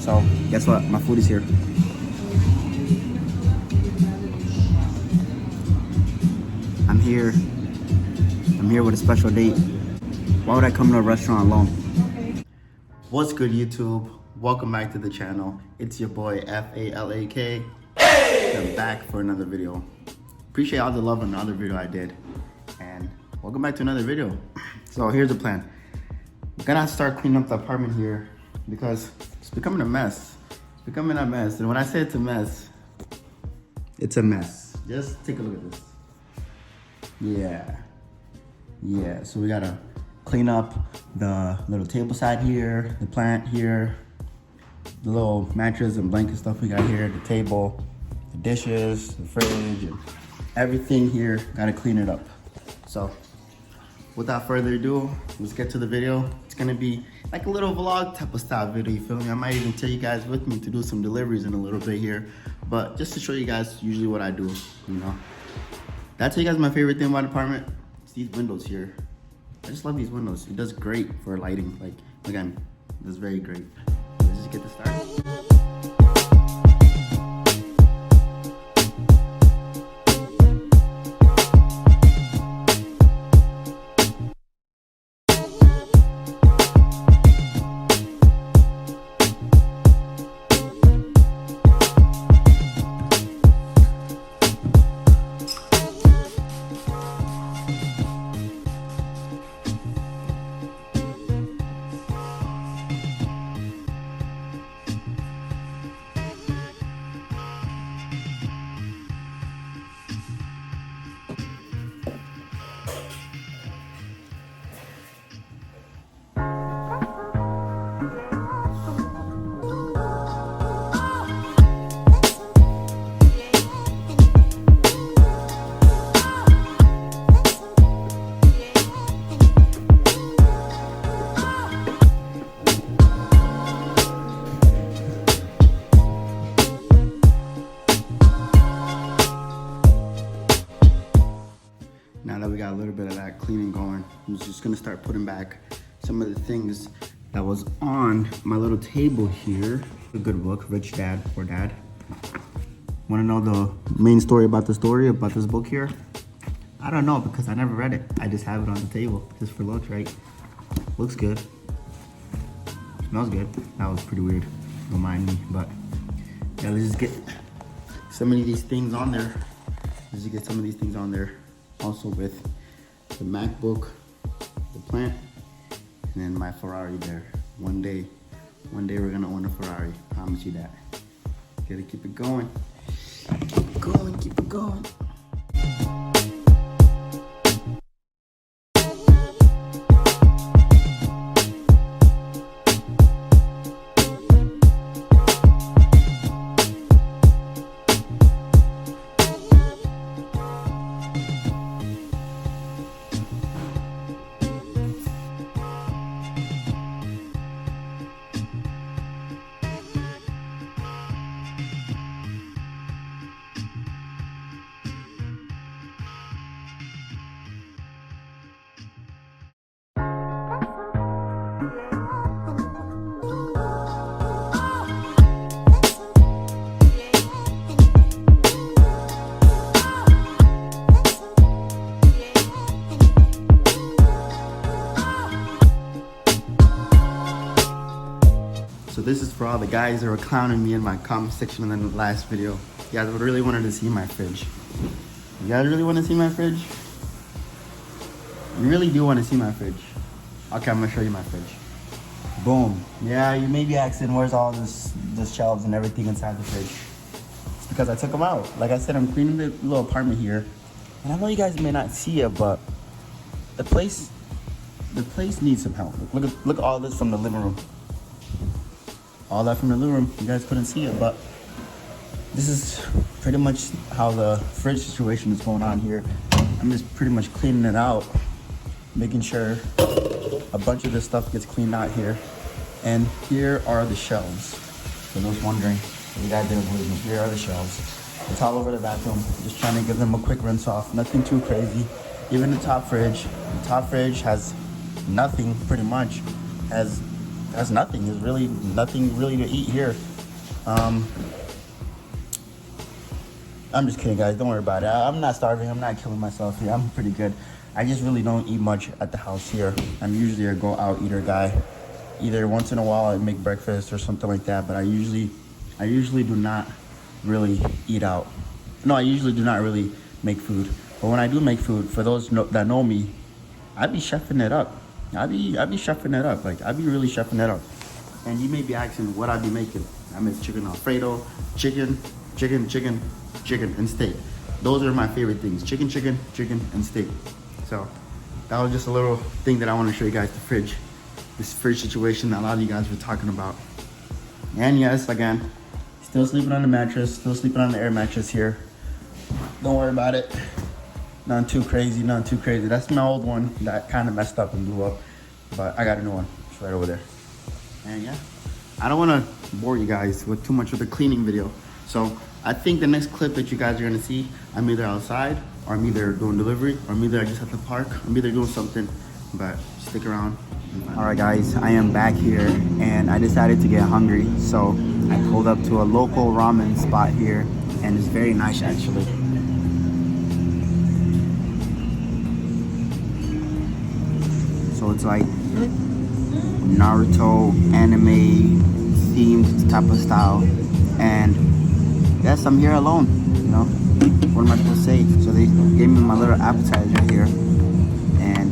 So guess what? My food is here. I'm here. I'm here with a special date. Why would I come to a restaurant alone? What's good, YouTube? Welcome back to the channel. It's your boy Falak. I'm back for another video. Appreciate all the love on the other video I did, and welcome back to another video. So here's the plan. I'm gonna start cleaning up the apartment here because it's becoming a mess. It's becoming a mess, and when I say it's a mess, it's a mess. Just take a look at this. Yeah, so we gotta clean up the little table side here, the plant here, the little mattress and blanket stuff we got here, the table, the dishes, the fridge, and everything here. Gotta clean it up. So without further ado, let's get to the video. It's gonna be like a little vlog type of style video, you feel me? I might even take you guys with me to do some deliveries in a little bit here, but just to show you guys usually what I do, you know? Did I tell you guys my favorite thing about the apartment? It's these windows here. I just love these windows. It does great for lighting. Like, again, it does very great. Let's just get this started. Now that we got a little bit of that cleaning going, I'm just gonna start putting back some of the things that was on my little table here. A good book, Rich Dad, Poor Dad. Wanna know the main story about this book here? I don't know because I never read it. I just have it on the table, just for looks, right? Looks good. Smells good. That was pretty weird, don't mind me, but yeah, let's just get some of these things on there. Also with the MacBook, the plant, and then my Ferrari there. One day we're gonna own a Ferrari. Promise you that. Gotta keep it going. Keep it going. So this is for all the guys that were clowning me in my comment section in the last video. You guys would really wanted to see my fridge. You guys really want to see my fridge? You really do want to see my fridge. Okay, I'm gonna show you my fridge. Boom. Yeah, you may be asking where's all this shelves and everything inside the fridge. It's because I took them out. Like I said, I'm cleaning the little apartment here. And I know you guys may not see it, but the place needs some help. Look at all this from the living room. All that from the living room. You guys couldn't see it, but this is pretty much how the fridge situation is going on here. I'm just pretty much cleaning it out, making sure a bunch of this stuff gets cleaned out here. And here are the shelves. For those wondering, you guys didn't believe me, here are the shelves. It's all over the bathroom. Just trying to give them a quick rinse off. Nothing too crazy. Even the top fridge has nothing, pretty much. Has that's nothing. There's really nothing really to eat here. I'm just kidding, guys. Don't worry about it. I'm not starving. I'm not killing myself here. I'm pretty good. I just really don't eat much at the house here. I'm usually a go out eater guy. Either once in a while I make breakfast or something like that, but I usually do not really eat out. No, I usually do not really make food. But when I do make food, for those that know me, I be chefing it up. I be chefing it up. Like I be really chefing it up. And you may be asking what I be making. I make chicken Alfredo, chicken, and steak. Those are my favorite things. Chicken, and steak. So that was just a little thing that I want to show you guys, the fridge. This fridge situation that a lot of you guys were talking about. And yes, again, still sleeping on the mattress, still sleeping on the air mattress here. Don't worry about it. Nothing too crazy. That's my old one that kind of messed up and blew up. But I got a new one. It's right over there. And yeah, I don't want to bore you guys with too much of the cleaning video. So I think the next clip that you guys are going to see, I'm either outside, or I'm either doing delivery, or I'm either just at the park, I'm either doing something. But stick around. All right, guys, I am back here, and I decided to get hungry. So I pulled up to a local ramen spot here, and it's very nice, actually. So it's like Naruto anime themed type of style, and yes, I'm here alone, you know. What am I supposed to say? So they gave me my little appetizer here, and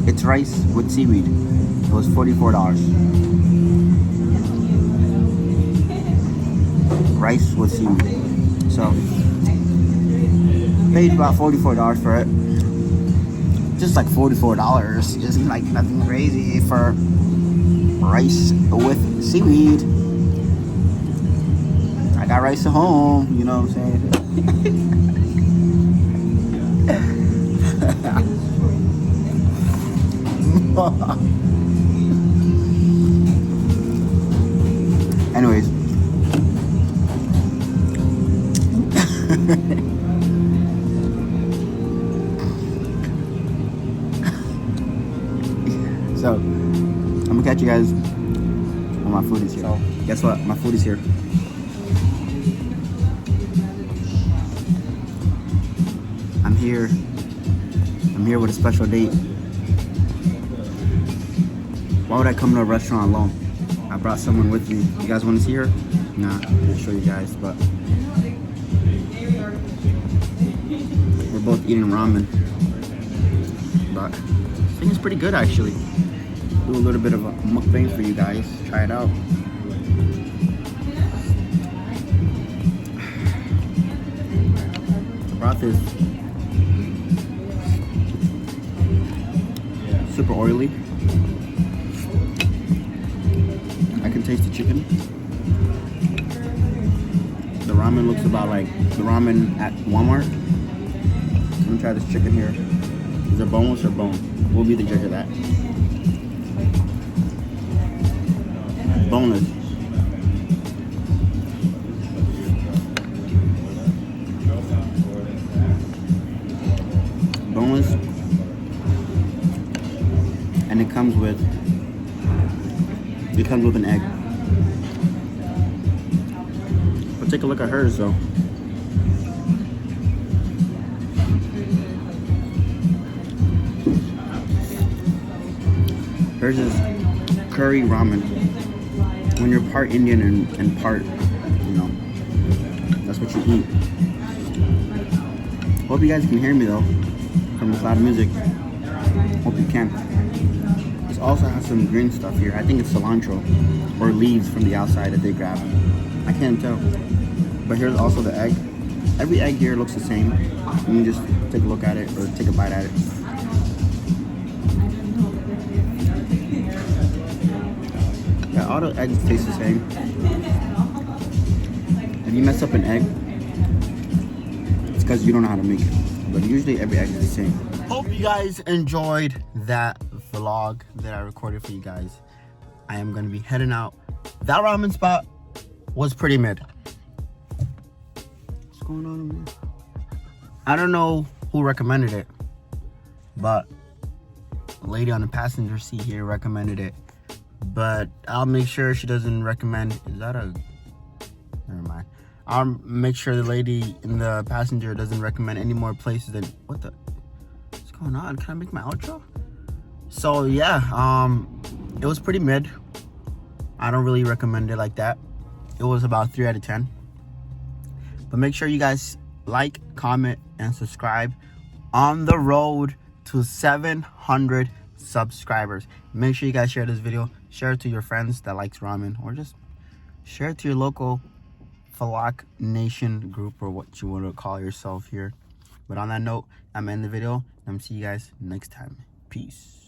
it's rice with seaweed. It was $44. Rice with seaweed. So paid about $44 for it. Just like $44, just like nothing crazy for rice with seaweed. I got rice at home, you know what I'm saying? Anyways. So, I'm gonna catch you guys when my food is here. So, guess what? My food is here. I'm here with a special date. Why would I come to a restaurant alone? I brought someone with me. You guys want to see her? Nah, I'll show you guys, but we're both eating ramen. But I think it's pretty good, actually. Do a little bit of a mukbang for you guys. Try it out. The broth is super oily. I can taste the chicken. The ramen looks about like the ramen at Walmart. Let me try this chicken here. Is it boneless or bone? We'll be the judge of that. Boneless. Boneless. And it comes with an egg. But take a look at hers though. Hers is curry ramen. When you're part Indian and part, you know, that's what you eat. Hope you guys can hear me though, from this loud music. Hope you can. This also has some green stuff here. I think it's cilantro or leaves from the outside that they grab. I can't tell. But here's also the egg. Every egg here looks the same. You can just take a look at it or take a bite at it. Yeah, all the eggs taste the same. If you mess up an egg, it's because you don't know how to make it. But usually every egg is the same. Hope you guys enjoyed that vlog that I recorded for you guys. I am gonna be heading out. That ramen spot was pretty mid. What's going on over here? I don't know who recommended it, but a lady on the passenger seat here recommended it. but I'll make sure she doesn't recommend. Is that a? Never mind. I'll make sure the lady in the passenger doesn't recommend any more places than what the. What's going on? Can I make my outro? So yeah, it was pretty mid. I don't really recommend it like that. It was about 3 out of 10. But make sure you guys like, comment, and subscribe. On the road to 700 subscribers. Make sure you guys share this video. Share it to your friends that likes ramen, or just share it to your local Falak Nation group, or what you want to call yourself here. But on that note, I'm ending the video. I'm see you guys next time. Peace.